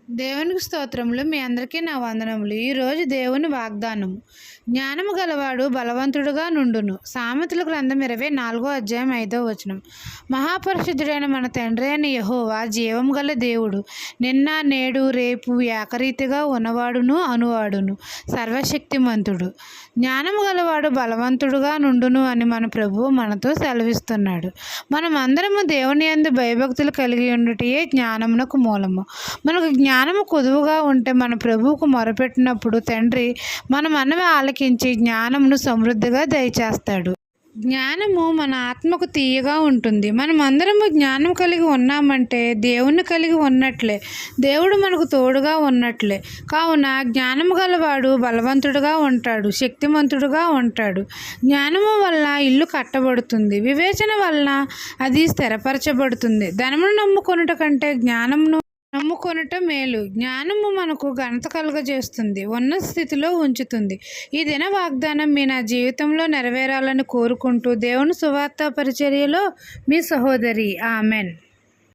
దేవునికి స్తోత్రములు. మీ అందరికీ నా వందనములు. ఈరోజు దేవుని వాగ్దానం. జ్ఞానము గలవాడు బలవంతుడుగా నుండును. సామెతల గ్రంథం 24 మహాపరిశుద్ధుడైన మన తండ్రి అయిన యెహోవా జీవం గల దేవుడు, నిన్న నేడు రేపు ఏకరీతిగా ఉన్నవాడును అనువాడును, సర్వశక్తిమంతుడు. జ్ఞానము గలవాడు బలవంతుడుగా నుండును అని మన ప్రభువు మనతో సెలవిస్తున్నాడు. మనం అందరము దేవుని యందు భయభక్తులు కలిగి ఉండుటయే జ్ఞానమునకు మూలము. మనకు జ్ఞానము కొదువుగా ఉంటే మన ప్రభువుకు మొరపెట్టినప్పుడు తండ్రి మన మనవి ఆలకించి జ్ఞానమును సమృద్ధిగా దయచేస్తాడు. జ్ఞానము మన ఆత్మకు తీయగా ఉంటుంది. మనం అందరము జ్ఞానం కలిగి ఉన్నామంటే దేవుణ్ణి కలిగి ఉన్నట్లే, దేవుడు మనకు తోడుగా ఉన్నట్లే. కావున జ్ఞానము గలవాడు బలవంతుడుగా ఉంటాడు, శక్తిమంతుడుగా ఉంటాడు. జ్ఞానము వలన ఇల్లు కట్టబడుతుంది, వివేచన వలన అది స్థిరపరచబడుతుంది. ధనమును నమ్ముకొనుట కంటే జ్ఞానమును నమ్ముకొనుట మేలు. జ్ఞానము మనకు ఘనత కలుగజేస్తుంది, ఉన్నత స్థితిలో ఉంచుతుంది. ఈ దిన వాగ్దానం నా జీవితంలో నెరవేరాలని కోరుకుంటూ దేవుని సువార్త పరిచర్యలో మీ సహోదరి. ఆమెన్.